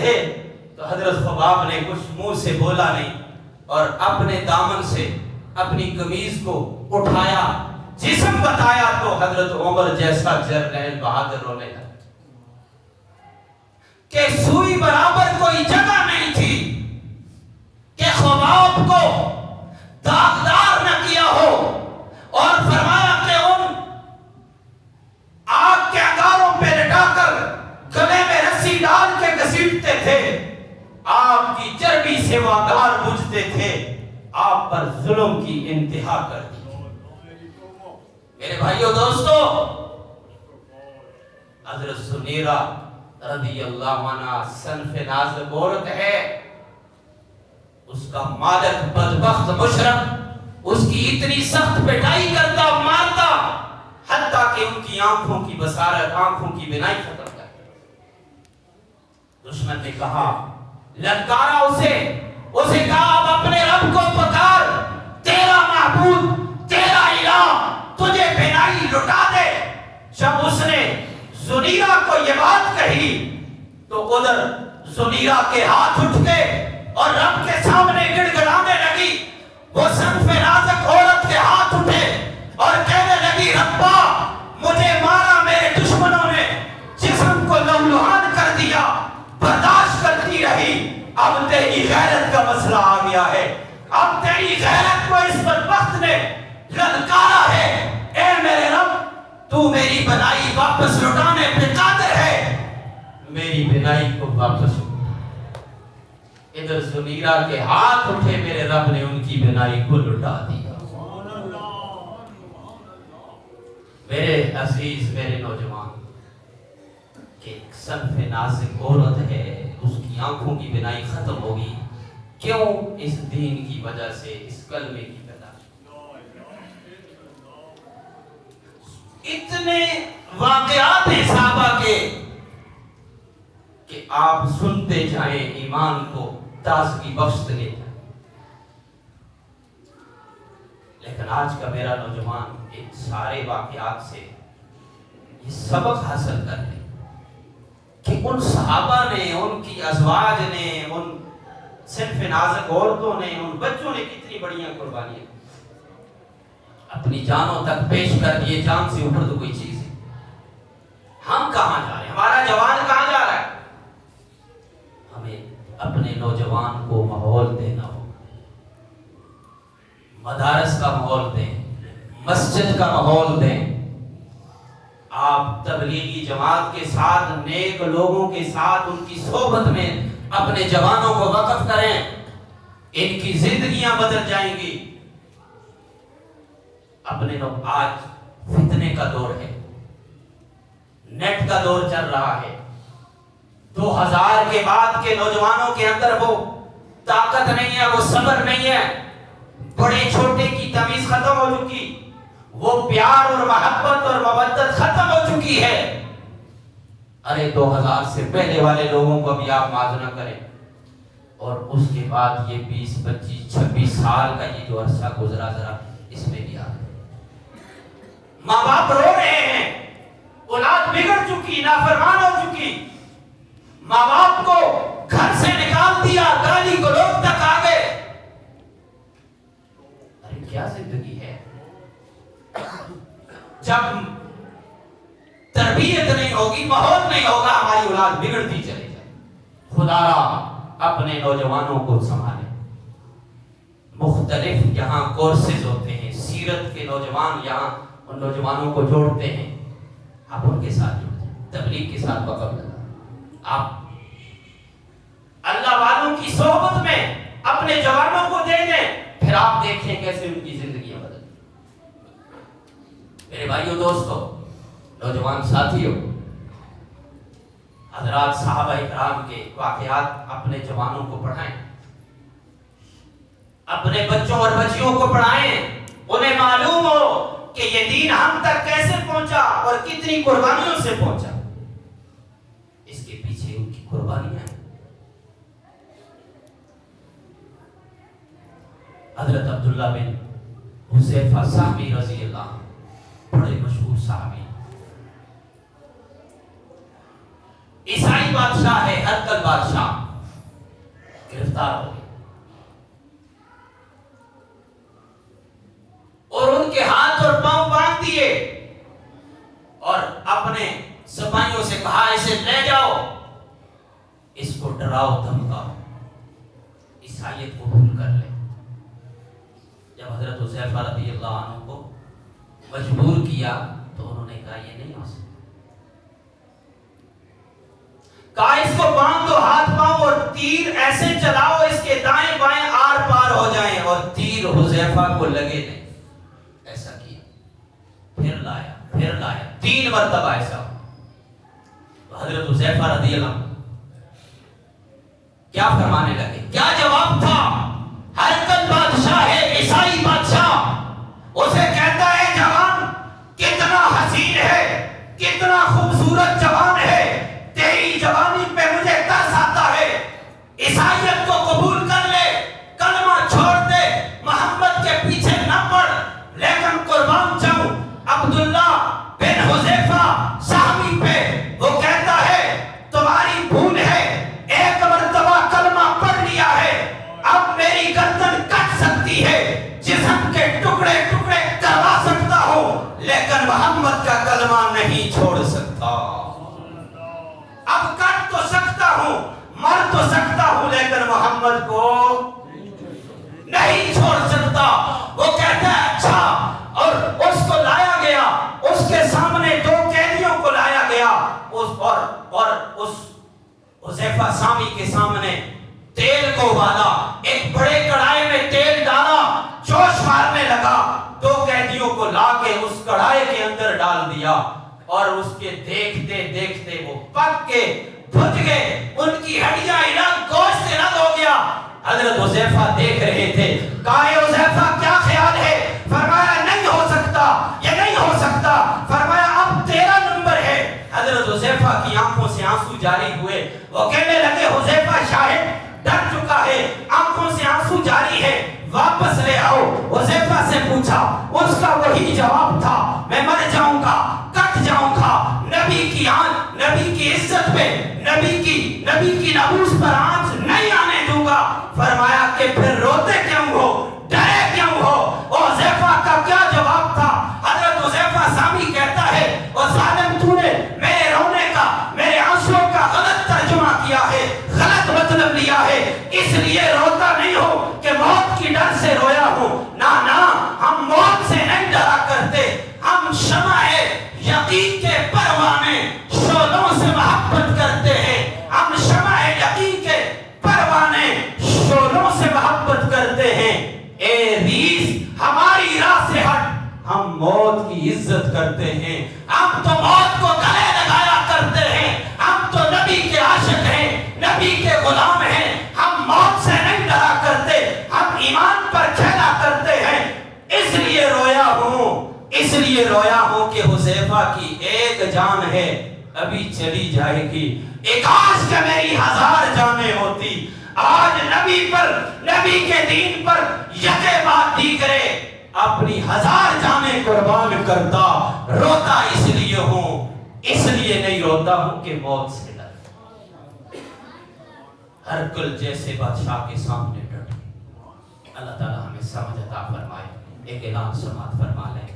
تھے تو حضرت خباب نے کچھ منہ سے بولا نہیں اور اپنے دامن سے اپنی قمیض کو اٹھایا، جسم بتایا تو حضرت عمر جیسا جرنیل بہادر رونے لگا کہ سوئی برابر کوئی جگہ نہیں تھی کہ خباب کو داغدار نہ کیا ہو، اور فرمایا کہ ان آگ کے انگاروں پہ لٹا کر گلے میں رسی ڈال کے گھسیٹتے تھے، آپ کی چربی سے وہ انگار بجھتے تھے، آپ پر ظلم کی انتہا کر دی۔ میرے بھائیو دوستو، حضرت سنیرہ رضی اللہ عنہ صنف نازک عورت ہے، اس کا مالک بدبخت مشرک اس کی اتنی سخت پٹائی کرتا مارتا حتیٰ کہ ان کی آنکھوں کی بصارت، آنکھوں کی بینائی ختم کر دی۔ دشمن نے کہا، للکارا اسے کہا اب اپنے رب کو پکار، تیرا معبود تیرا الہ تجھے بینائی لٹا دے۔ جب اس نے زنیرہ کو یہ بات کہی تو ادھر زنیرہ کے ہاتھ اٹھ گئے اور رب کے سامنے گڑ گڑانے لگی۔ وہ صنف نازک عورت کے ہاتھ اٹھے اور کہنے لگی، ربا مجھے مارا میرے دشمنوں نے، جسم کو لہولہان کر دیا، برداشت کرتی رہی، اب تیری غیرت کا مسئلہ آ گیا ہے، اب تیری غیرت کو اس بدبخت نے للکارا ہے۔ اے میرے رب تو میری بنائی واپس لٹانے پہ قادر ہے، میری بنائی کو واپس۔ ادھر زنیرہ کے ہاتھ اٹھے، میرے رب نے ان کی بنائی کو لٹا دیا۔ میرے عزیز، میرے نوجوان، کہ صنف نازک عورت ہے، اس کی آنکھوں کی بینائی ختم ہوگی، کیوں؟ اس دین کی وجہ سے، اس کلمے کی وجہ سے۔ اتنے واقعات ہیں صحابہ کے کہ آپ سنتے جائیں، ایمان کو تازگی بخشتے جائیں۔ لیکن آج کا میرا نوجوان ان سارے واقعات سے یہ سبق حاصل کر لے کہ ان صحابہ نے، ان کی ازواج نے، ان صنف نازک عورتوں نے، ان بچوں نے کتنی بڑیاں قربانیاں اپنی جانوں تک پیش کر دیے۔ جان سے اوپر تو کوئی چیز ہے۔ ہم کہاں جا رہے ہیں؟ ہمارا جوان کہاں جا رہا ہے؟ ہمیں اپنے نوجوان کو ماحول دینا ہو، مدارس کا ماحول دیں، مسجد کا ماحول دیں۔ آپ تبلیغی جماعت کے ساتھ، نیک لوگوں کے ساتھ، ان کی صحبت میں اپنے جوانوں کو وقف کریں، ان کی زندگیاں بدل جائیں گی۔ اپنے لوگ آج فتنے کا دور ہے، نیٹ کا دور چل رہا ہے۔ 2000 کے بعد کے نوجوانوں کے اندر وہ طاقت نہیں ہے، وہ صبر نہیں ہے، بڑے چھوٹے کی تمیز ختم ہو چکی، وہ پیار اور محبت اور مودت ختم ہو چکی ہے۔ ارے 2000 سے پہلے والے لوگوں کو بھی آپ معاف نہ کریں، اور اس کے بعد یہ 20 25 26 سال کا یہ جو عرصہ گزرا، ذرا اس میں بھی آپ ماں باپ رو رہے ہیں، اولاد بگڑ چکی، نافرمان ہو چکی، ماں باپ کو گھر سے نکال دیا، گالی گلوچ تک آ گئے۔ ارے کیا زندگی ہے؟ جب تربیت نہیں ہوگی، ماحول نہیں ہوگا، ہماری اولاد بگڑتی چلی جائے۔ خدا را اپنے نوجوانوں کو سنبھالے۔ مختلف یہاں کورسز ہوتے ہیں، سیرت کے نوجوان یہاں ان نوجوانوں کو جوڑتے ہیں، آپ ان کے ساتھ جڑتے ہیں، تبلیغ کے ساتھ وقف لگا، آپ اللہ والوں کی صحبت میں اپنے جوانوں کو دے دیں، پھر آپ دیکھیں کیسے ان کی زندگیاں بدلیں۔ میرے بھائیو دوستو، نوجوان ساتھیوں، حضرات صحابہ اکرام کے واقعات اپنے جوانوں کو پڑھائیں، اپنے بچوں اور بچیوں کو پڑھائیں، انہیں معلوم ہو کہ یہ دین ہم تک کیسے پہنچا اور کتنی قربانیوں سے پہنچا، اس کے پیچھے ان کی قربانیاں ہیں۔ حضرت عبداللہ بن حذیفہ صحابی رضی اللہ عنہ، بڑے مشہور صحابی، عیسائی بادشاہ ہے ہرقل بادشاہ، گرفتار ہو گئے اور ان کے ہاتھ اور پاؤں باندھ دیے اور اپنے سپاہیوں سے کہا اسے لے جاؤ، اس کو ڈراؤ دھمکاؤ، عیسائیت قبول کر لے۔ جب حضرت حذیفہ رضی اللہ عنہ کو مجبور کیا تو انہوں نے کہا یہ نہیں ہو سکتا، کہا اس کو باندھ دو ہاتھ پاؤں اور تیر ایسے چلاؤ اس کے دائیں بائیں آر پار ہو جائیں، اور تیر حذیفہ کو لگے نہیں۔ ایسا کیا، پھر لایا 3 مرتبہ ایسا ہوا۔ تو حضرت حذیفہ رضی اللہ عنہ کیا فرمانے لگے، کیا جواب تھا؟ ہرقل بادشاہ ہے، عیسائی بادشاہ، اسے کہتا ہے جوان کتنا حسین ہے، کتنا خوبصورت جوان ہے، تیری جوانی پہ مجھے ترس آتا ہے، عیسائیت کو قبول کر لے، کلمہ چھوڑ دے، محمد کے پیچھے نہ پڑ، لیکن قربان جاؤں عبداللہ بن حذیفہ صحابی پہ، وہ کہتا ہے تمہاری بھول ہے، ایک مرتبہ کلمہ پڑھ لیا ہے، اب میری گردن کٹ سکتی ہے، جسم کے ٹکڑے ٹکڑے کروا سکتا ہوں، لیکن محمد کا کلمہ نہیں چھوڑ سکتا۔ اب کٹ تو سکتا ہوں، مر تو سکتا ہوں، لیکن محمد کو نہیں چھوڑ سکتا۔ وہ کہتا ہے اچھا، اور اس کو لایا گیا، اس کے سامنے 2 قیدیوں کو لایا گیا، اور اس حذیفہ سامی کے سامنے تیل کو ابالا، ایک بڑے کڑھائی میں تیل ڈالا، جوش مارنے لگا، 2 قیدیوں کو لا کے اس کڑھائی کے اندر ڈال دیا، اور اس کے دیکھتے دیکھتے وہ پک کے بھج گئے، ان کی ہڈیاں الگ، گوشت الگ ہو گیا۔ حضرت حذیفہ دیکھ رہے تھے، کہا اے حذیفہ کیا خیال ہے؟ فرمایا نہیں ہو سکتا، یہ نہیں ہو سکتا، فرمایا اب تیرا نمبر ہے۔ حضرت حذیفہ کی آنکھوں سے آنسو جاری ہوئے، وہ کہنے لگے حذیفہ شاہد ڈر چکا ہے، آنکھوں سے آنسو جاری ہے، واپس لے آؤ۔ حذیفہ سے پوچھا، اس کا وہی جواب تھا، میں مر جاؤں گا، کٹ جاؤں گا، نبی کی آنچ، نبی کی عزت پہ، نبی کی ناموس پر آنچ نہیں آنے دوں گا۔ فرمایا کہ پھر روتے کیوں ہو، ڈرے کیوں ہو؟ اور حذیفہ کا کیا جواب تھا؟ حضرت حذیفہ سامی کہتا ہے اور ظالم تو نے میرے رونے کا، میرے آنسوں کا غلط ترجمہ کیا ہے، غلط مطلب لیا ہے، اس لیے روتا نہیں ہو کہ موت کی ڈر سے رویا ہوں، نہ ہم موت سے نہیں ڈرا کرتے، ہم شمع یقین کے پروانے شعلوں سے محبت کرتے ہیں، ہم شمع یقین کے پروانے شعلوں سے محبت کرتے ہیں، اے ریس ہماری راہ سے ہٹ، ہم موت کی عزت کرتے ہیں، ہم تو موت کو گلے لگایا کرتے ہیں، ہم تو نبی کے عاشق ہیں، نبی کے غلام ہیں، ہم موت سے نہیں ڈرا کرتے، ہم ایمان پر کھیلا کرتے ہیں، اس لیے رویا ہوں کہ حذیفہ کی ایک جان ہے ابھی چلی جائے گی، ایک آج کہ میری 1000 جانیں ہوتی، آج نبی کے دین پر یکے بعد دیگرے اپنی 1000 جانیں قربان کرتا، روتا اس لیے نہیں روتا ہوں کہ موت سے ڈر، ہرقل جیسے بادشاہ کے سامنے ڈٹ۔ اللہ تعالی ہمیں سمجھ عطا فرمائے۔ ایک اعلان سماعت فرما لیں۔